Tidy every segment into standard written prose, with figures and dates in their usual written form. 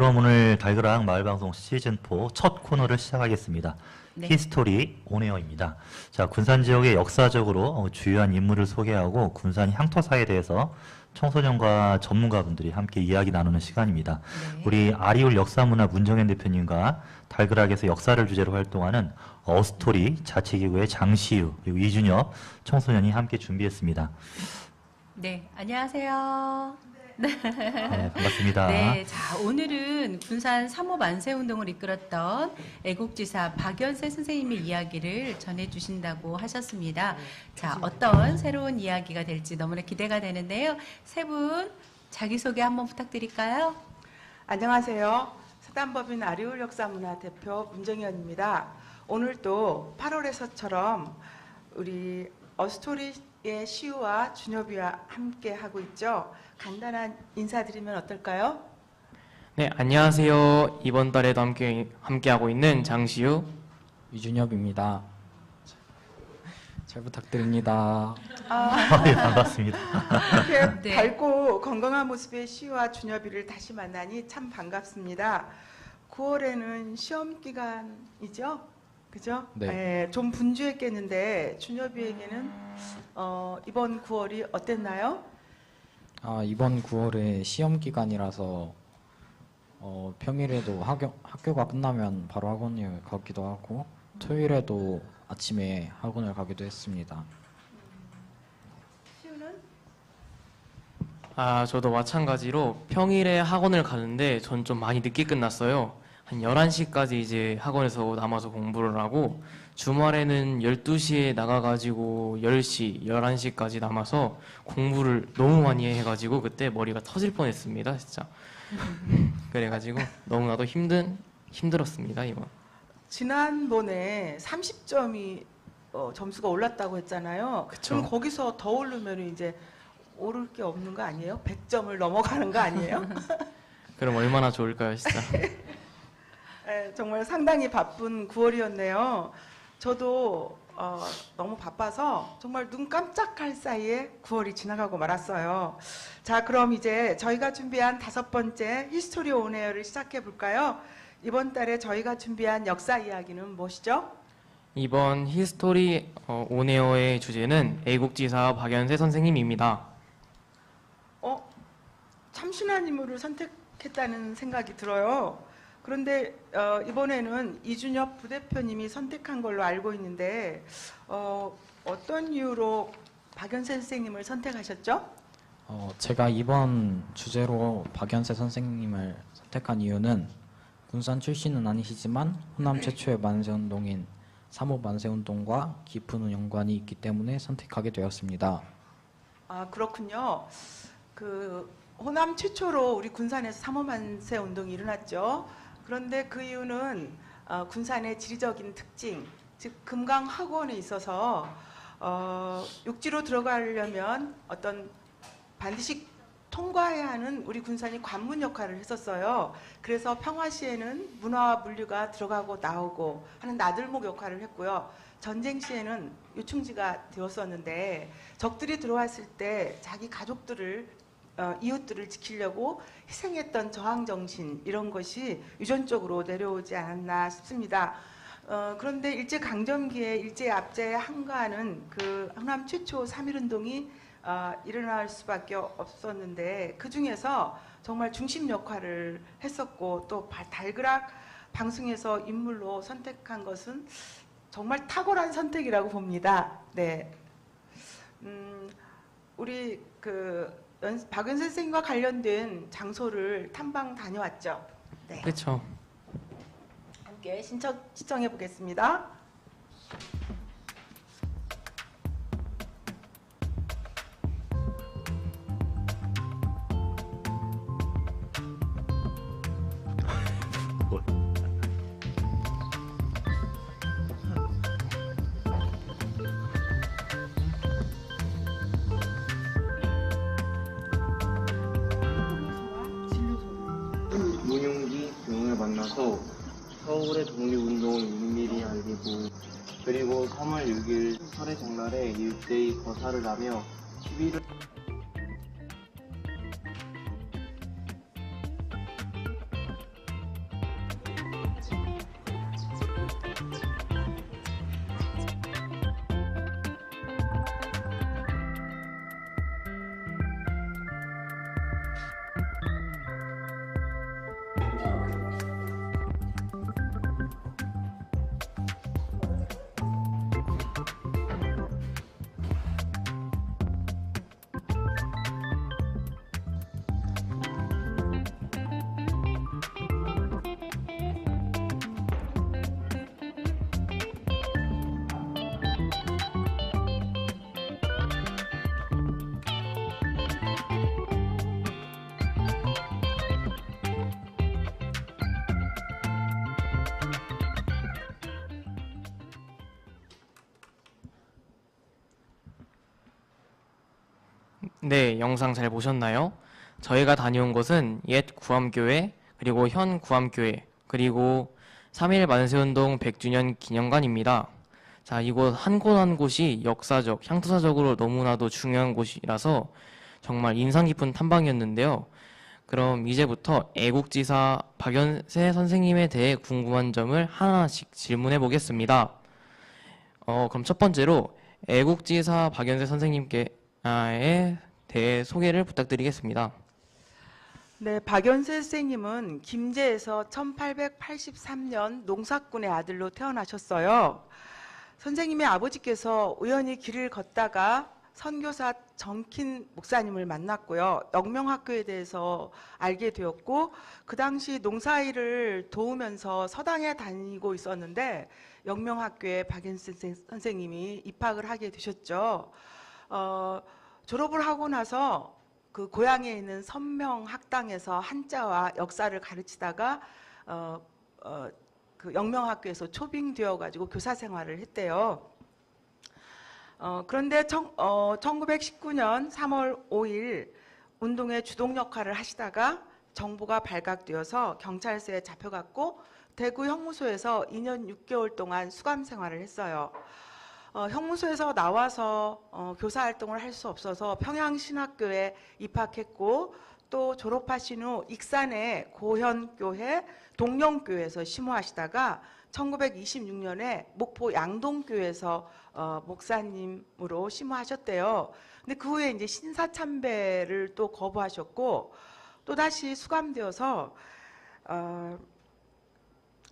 그럼 오늘 달그락 마을방송 시즌4 첫 코너를 시작하겠습니다. 네. 히스토리 온에어입니다. 자, 군산 지역의 역사적으로 주요한 인물을 소개하고 군산 향토사에 대해서 청소년과 전문가분들이 함께 이야기 나누는 시간입니다. 네. 우리 아리울 역사문화 문정현 대표님과 달그락에서 역사를 주제로 활동하는 어스토리 자치기구의 장시우 그리고 이준엽 청소년이 함께 준비했습니다. 네, 안녕하세요. 네, 반갑습니다. 네, 자, 오늘은 군산 3.5 만세운동을 이끌었던 애국지사 박연세 선생님의 이야기를 전해주신다고 하셨습니다. 자, 어떤 새로운 이야기가 될지 너무나 기대가 되는데요. 세 분 자기소개 한번 부탁드릴까요? 안녕하세요. 사단법인 아리울 역사문화 대표 문정현입니다. 오늘도 8월에서처럼 우리 어스토리의 시우와 준엽이와 함께 하고 있죠. 간단한 인사드리면 어떨까요? 네, 안녕하세요. 이번 달에도 함께하고 있는 장시우 유준엽입니다. 잘 부탁드립니다. 네, 반갑습니다. 이렇게 네. 밝고 건강한 모습의 시우와 준엽이를 다시 만나니 참 반갑습니다. 9월에는 시험 기간이죠? 그죠? 네. 좀 분주했겠는데 준엽이에게는 이번 9월이 어땠나요? 이번 9월에 시험 기간이라서 평일에도 학교가 끝나면 바로 학원을 가기도 하고 토요일에도 아침에 학원을 가기도 했습니다. 시우는? 저도 마찬가지로 평일에 학원을 가는데 전 좀 많이 늦게 끝났어요. 한 11시까지 이제 학원에서 남아서 공부를 하고 주말에는 12시에 나가가지고 10시, 11시까지 남아서 공부를 너무 많이 해가지고 그때 머리가 터질 뻔했습니다, 진짜. 그래가지고 너무나도 힘들었습니다, 이번. 지난번에 30점이 점수가 올랐다고 했잖아요. 그쵸. 그럼 거기서 더 오르면 이제 오를 게 없는 거 아니에요? 100점을 넘어가는 거 아니에요? 그럼 얼마나 좋을까요, 진짜. 정말 상당히 바쁜 9월이었네요. 저도 너무 바빠서 정말 눈 깜짝할 사이에 9월이 지나가고 말았어요. 자, 그럼 이제 저희가 준비한 5번째 히스토리 온에어를 시작해 볼까요? 이번 달에 저희가 준비한 역사 이야기는 무엇이죠? 이번 히스토리 온에어의 주제는 애국지사 박연세 선생님입니다. 참신한 인물을 선택했다는 생각이 들어요. 그런데 이번에는 이준엽 부대표님이 선택한 걸로 알고 있는데 어떤 이유로 박연세 선생님을 선택하셨죠? 제가 이번 주제로 박연세 선생님을 선택한 이유는 군산 출신은 아니시지만 호남 최초의 만세운동인 3.5 만세운동과 깊은 연관이 있기 때문에 선택하게 되었습니다. 아, 그렇군요. 호남 최초로 우리 군산에서 3.5 만세 운동이 일어났죠. 그런데 그 이유는 군산의 지리적인 특징, 즉 금강학원에 있어서 육지로 들어가려면 반드시 통과해야 하는 우리 군산이 관문 역할을 했었어요. 그래서 평화시에는 문화와 물류가 들어가고 나오고 하는 나들목 역할을 했고요. 전쟁 시에는 요충지가 되었었는데 적들이 들어왔을 때 자기 가족들을 이웃들을 지키려고 희생했던 저항 정신 이런 것이 유전적으로 내려오지 않았나 싶습니다. 그런데 일제 강점기에 일제 압제에 항거하는 그 호남 최초 3.1운동이 일어날 수밖에 없었는데 그 중에서 정말 중심 역할을 했었고 또 달그락 방송에서 인물로 선택한 것은 정말 탁월한 선택이라고 봅니다. 네, 우리 박연세 선생님과 관련된 장소를 탐방 다녀왔죠. 네, 그렇죠. 함께 시청해 보겠습니다. 문용기 교웅을 만나서 서울의 독립운동을 은밀히 알리고 그리고 3월 6일 설의 장날에 일제히 거사를 하며 11월 네, 영상 잘 보셨나요? 저희가 다녀온 곳은 옛 구암교회, 그리고 현 구암교회, 그리고 3.1 만세운동 100주년 기념관입니다. 자, 이곳 한 곳 한 곳이 역사적, 향토사적으로 너무나도 중요한 곳이라서 정말 인상 깊은 탐방이었는데요. 그럼 이제부터 애국지사 박연세 선생님에 대해 궁금한 점을 하나씩 질문해 보겠습니다. 그럼 첫 번째로 애국지사 박연세 선생님께 대해 소개를 부탁드리겠습니다. 네, 박연세 선생님은 김제에서 1883년 농사꾼의 아들로 태어나셨어요. 선생님의 아버지께서 우연히 길을 걷다가 선교사 정킨 목사님을 만났고요. 영명학교에 대해서 알게 되었고, 그 당시 농사일을 도우면서 서당에 다니고 있었는데 영명학교에 박연세 선생님이 입학을 하게 되셨죠. 졸업을 하고 나서 그 고향에 있는 선명학당에서 한자와 역사를 가르치다가 그 영명학교에서 초빙되어 가지고 교사 생활을 했대요. 그런데 1919년 3월 5일 운동의 주동 역할을 하시다가 정보가 발각되어서 경찰서에 잡혀갔고 대구 형무소에서 2년 6개월 동안 수감 생활을 했어요. 형무소에서 나와서 교사 활동을 할 수 없어서 평양신학교에 입학했고, 또 졸업하신 후 익산의 고현교회 동령교회에서 심호하시다가 1926년에 목포 양동교회에서 목사님으로 심호하셨대요. 근데 그 후에 이제 신사참배를 또 거부하셨고, 또 다시 수감되어서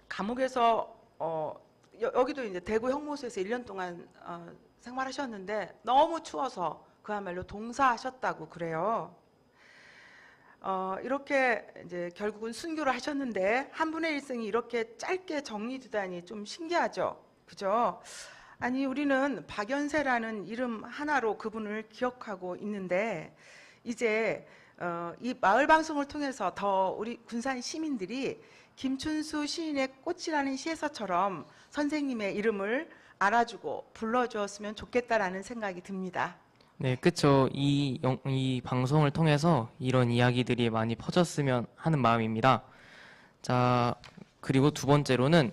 감옥에서 여기도 이제 대구 형무소에서 1년 동안 생활하셨는데 너무 추워서 그야말로 동사하셨다고 그래요. 이렇게 이제 결국은 순교를 하셨는데 한 분의 일생이 이렇게 짧게 정리되다니 좀 신기하죠, 그죠? 아니, 우리는 박연세라는 이름 하나로 그분을 기억하고 있는데 이제 이 마을 방송을 통해서 더 우리 군산 시민들이 김춘수 시인의 꽃이라는 시에서처럼 선생님의 이름을 알아주고 불러주었으면 좋겠다라는 생각이 듭니다. 네, 그쵸. 이 방송을 통해서 이런 이야기들이 많이 퍼졌으면 하는 마음입니다. 자, 그리고 두 번째로는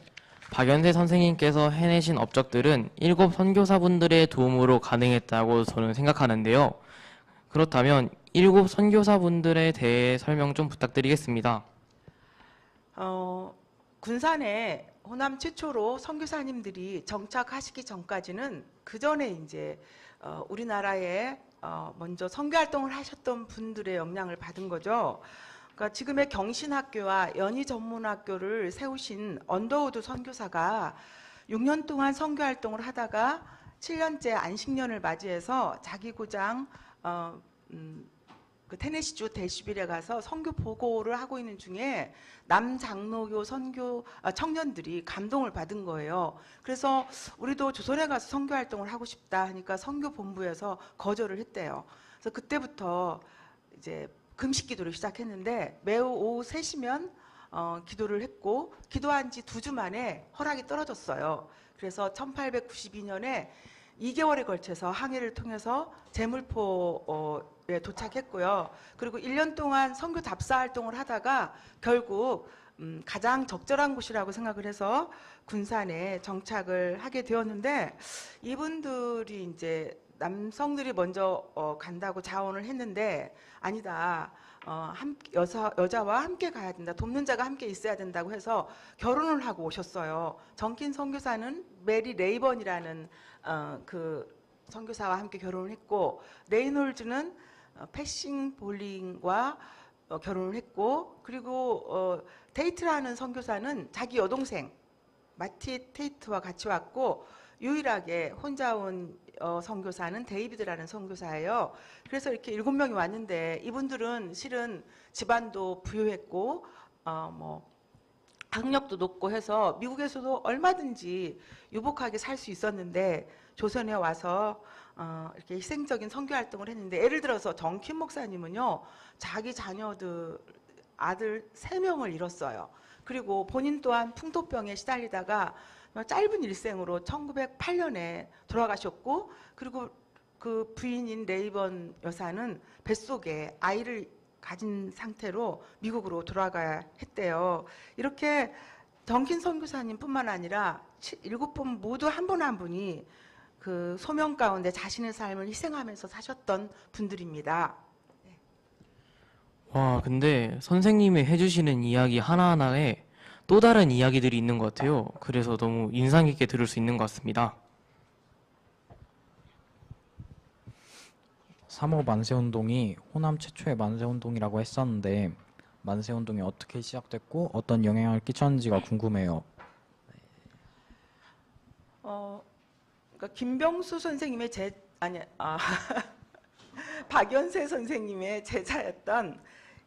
박연세 선생님께서 해내신 업적들은 7 선교사분들의 도움으로 가능했다고 저는 생각하는데요. 그렇다면 7 선교사분들에 대해 설명 좀 부탁드리겠습니다. 군산에 호남 최초로 선교사님들이 정착하시기 전까지는 그 전에 이제 우리나라에 먼저 선교 활동을 하셨던 분들의 영향을 받은 거죠. 그러니까 지금의 경신학교와 연희전문학교를 세우신 언더우드 선교사가 6년 동안 선교 활동을 하다가 7년째 안식년을 맞이해서 자기 고장 그 테네시주 대시빌에 가서 선교 보고를 하고 있는 중에 남장로교 선교 청년들이 감동을 받은 거예요. 그래서 우리도 조선에 가서 선교 활동을 하고 싶다 하니까 선교 본부에서 거절을 했대요. 그래서 그때부터 이제 금식 기도를 시작했는데 매우 오후 3시면 기도를 했고 기도한 지 2주 만에 허락이 떨어졌어요. 그래서 1892년에 2개월에 걸쳐서 항해를 통해서 제물포에 도착했고요. 그리고 1년 동안 선교 답사 활동을 하다가 결국 가장 적절한 곳이라고 생각을 해서 군산에 정착을 하게 되었는데, 이분들이 이제 남성들이 먼저 간다고 자원을 했는데 아니다. 여자와 함께 가야 된다. 돕는 자가 함께 있어야 된다고 해서 결혼을 하고 오셨어요. 정킨 선교사는 메리 레이번이라는 그 선교사와 함께 결혼을 했고, 레이놀즈는 패싱 볼링과 결혼을 했고, 그리고 테이트를 하는 선교사는 자기 여동생 마티 테이트와 같이 왔고, 유일하게 혼자 온 선교사는 데이비드라는 선교사예요. 그래서 이렇게 7명이 왔는데, 이분들은 실은 집안도 부유했고 뭐 학력도 높고 해서 미국에서도 얼마든지 유복하게 살 수 있었는데, 조선에 와서 이렇게 희생적인 선교 활동을 했는데, 예를 들어서 정킴 목사님은요, 자기 자녀들 아들 3명을 잃었어요. 그리고 본인 또한 풍토병에 시달리다가 짧은 일생으로 1908년에 돌아가셨고, 그리고 그 부인인 레이번 여사는 뱃속에 아이를 가진 상태로 미국으로 돌아가야 했대요. 이렇게 정킨 선교사님뿐만 아니라 7분 모두 한 분 한 분이 그 소명 가운데 자신의 삶을 희생하면서 사셨던 분들입니다. 와, 근데 선생님이 해주시는 이야기 하나하나에 또 다른 이야기들이 있는 것 같아요. 그래서 너무 인상 깊게 들을 수 있는 것 같습니다. 3.5 만세운동이 호남 최초의 만세운동이라고 했었는데 만세운동이 어떻게 시작됐고 어떤 영향을 끼쳤는지가 궁금해요. 그러니까 김병수 선생님의 박연세 선생님의 제자였던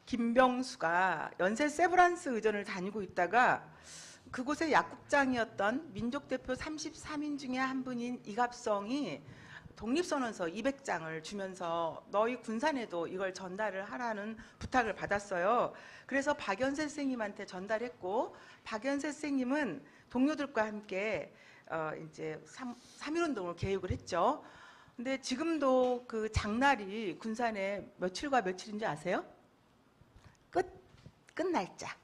김병수가 연세 세브란스 의전을 다니고 있다가 그곳의 약국장이었던 민족대표 33인 중에 한 분인 이갑성이 독립선언서 200장을 주면서 너희 군산에도 이걸 전달을 하라는 부탁을 받았어요. 그래서 박연세 선생님한테 전달했고, 박연세 선생님은 동료들과 함께 이제 3.1운동을 계획을 했죠. 근데 지금도 그 장날이 군산에 며칠과 며칠인지 아세요? 끝 날짜.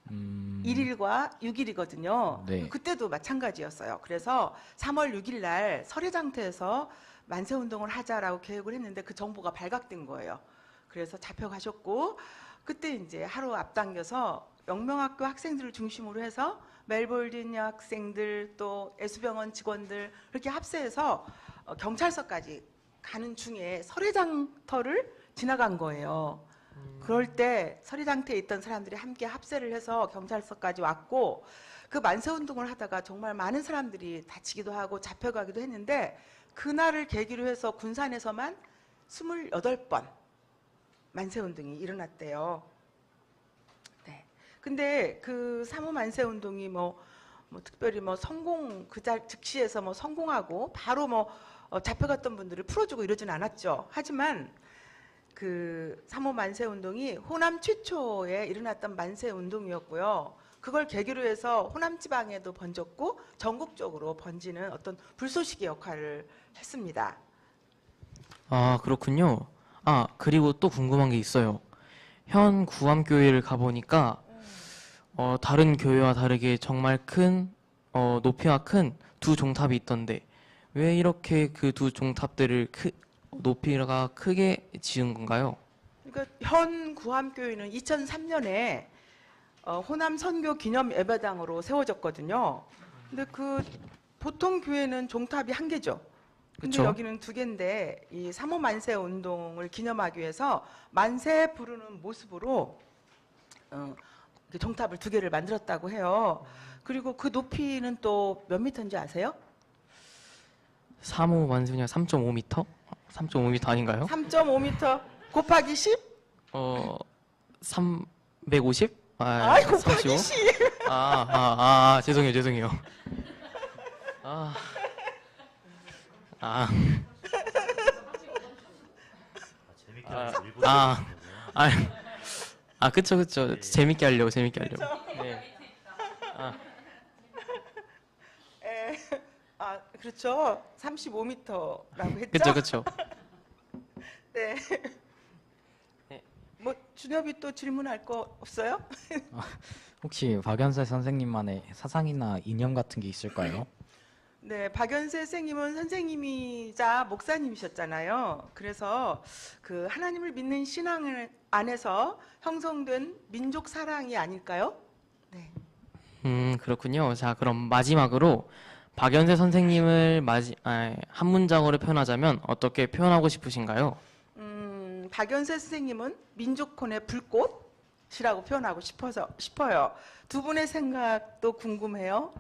1일과 6일이거든요. 네. 그때도 마찬가지였어요. 그래서 3월 6일 날 설해장터에서 만세운동을 하자라고 계획을 했는데 그 정보가 발각된 거예요. 그래서 잡혀가셨고, 그때 이제 하루 앞당겨서 영명학교 학생들을 중심으로 해서 멜볼린 여학생들 또 애수병원 직원들 이렇게 합세해서 경찰서까지 가는 중에 설해장터를 지나간 거예요. 그럴 때 설해장터에 있던 사람들이 함께 합세를 해서 경찰서까지 왔고, 그 만세운동을 하다가 정말 많은 사람들이 다치기도 하고 잡혀가기도 했는데, 그날을 계기로 해서 군산에서만 28번 만세운동이 일어났대요. 네. 근데 그 3.5 만세운동이 뭐 특별히 즉시에서 성공하고 바로 잡혀갔던 분들을 풀어주고 이러진 않았죠. 하지만 그 3.5 만세운동이 호남 최초에 일어났던 만세운동이었고요. 그걸 계기로 해서 호남 지방에도 번졌고 전국적으로 번지는 어떤 불쏘시개 역할을 했습니다. 아, 그렇군요. 아, 그리고 또 궁금한 게 있어요. 현 구암교회를 가보니까 다른 교회와 다르게 정말 큰 높이가 큰 두 종탑이 있던데 왜 이렇게 그 두 종탑들을 높이가 크게 지은 건가요? 그러니까 현 구암교회는 2003년에 호남 선교 기념 예배당으로 세워졌거든요. 근데 그 보통 교회는 종탑이 1개죠. 근데 그쵸? 여기는 2개인데 이 3.5 만세 운동을 기념하기 위해서 만세 부르는 모습으로 이렇게 종탑을 2개를 만들었다고 해요. 그리고 그 높이는 또 몇 미터인지 아세요? 3.5 만세냐 3.5m? 3.5m 아닌가요? 3.5m 곱하기 10? 350? 아이 곱하기 35? 10! 죄송해요. 재밌게 하려고 일부러 그러는 거고요. 그쵸. 재밌게 하려고. 네. 그렇죠. 35m라고 했죠? 그쵸. 네. 네. 뭐 준엽이 또 질문할 거 없어요? 혹시 박연세 선생님만의 사상이나 이념 같은 게 있을까요? 네, 박연세 선생님은 선생님이자 목사님이셨잖아요. 그래서 그 하나님을 믿는 신앙을 안에서 형성된 민족 사랑이 아닐까요? 네. 그렇군요. 자, 그럼 마지막으로 박연세 선생님을 한 문장으로 표현하자면 어떻게 표현하고 싶으신가요? 박연세 선생님은 민족혼의 불꽃, 것이라고 표현하고 싶어요. 두 분의 생각도 궁금해요.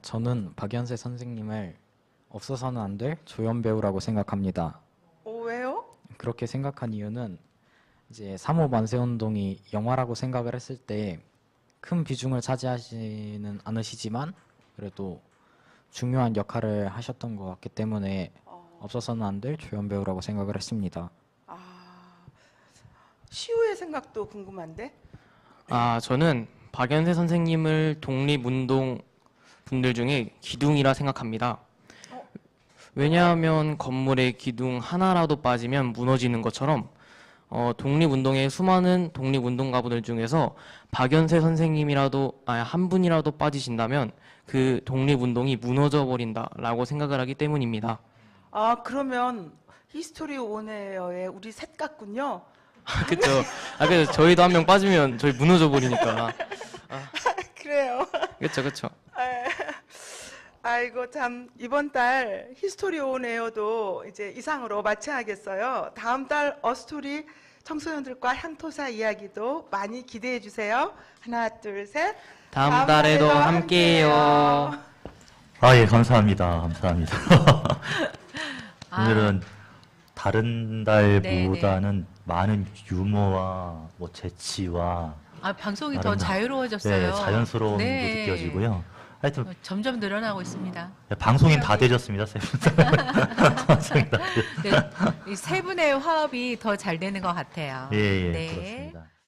저는 박연세 선생님을 없어서는 안 될 조연 배우라고 생각합니다. 왜요? 그렇게 생각한 이유는 이제 3.5 만세운동이 영화라고 생각을 했을 때 큰 비중을 차지하지는 않으시지만 그래도 중요한 역할을 하셨던 것 같기 때문에 없어서는 안 될 조연 배우라고 생각을 했습니다. 시우의 생각도 궁금한데. 저는 박연세 선생님을 독립운동 분들 중에 기둥이라 생각합니다. 왜냐하면 건물의 기둥 하나라도 빠지면 무너지는 것처럼 독립운동의 수많은 독립운동가분들 중에서 박연세 선생님이라도 한 분이라도 빠지신다면 그 독립운동이 무너져 버린다라고 생각을 하기 때문입니다. 그러면 히스토리 온에어의 우리 셋 같군요. 그렇죠. 그래서 저희도 한 명 빠지면 저희 무너져 버리니까. 그래요. 그렇죠. 아이고 참 이번 달 히스토리 온 에어도 이제 이상으로 마쳐야겠어요. 다음 달 어스토리 청소년들과 향토사 이야기도 많이 기대해 주세요. 하나, 둘, 셋. 다음 달에도 함께해요. 예, 감사합니다. 감사합니다. 오늘은 다른 달보다는 많은 유머와 뭐 재치와 방송이 더 아름다운- 자유로워졌어요. 자연스러움도 네. 느껴지고요. 하여튼 점점 늘어나고 있습니다. 방송인 다 되셨습니다. 세 분. 방송인 다 되셨습니다. 네, 이 세 분의 화합이 더 잘 되는 것 같아요. 예, 네. 그렇습니다.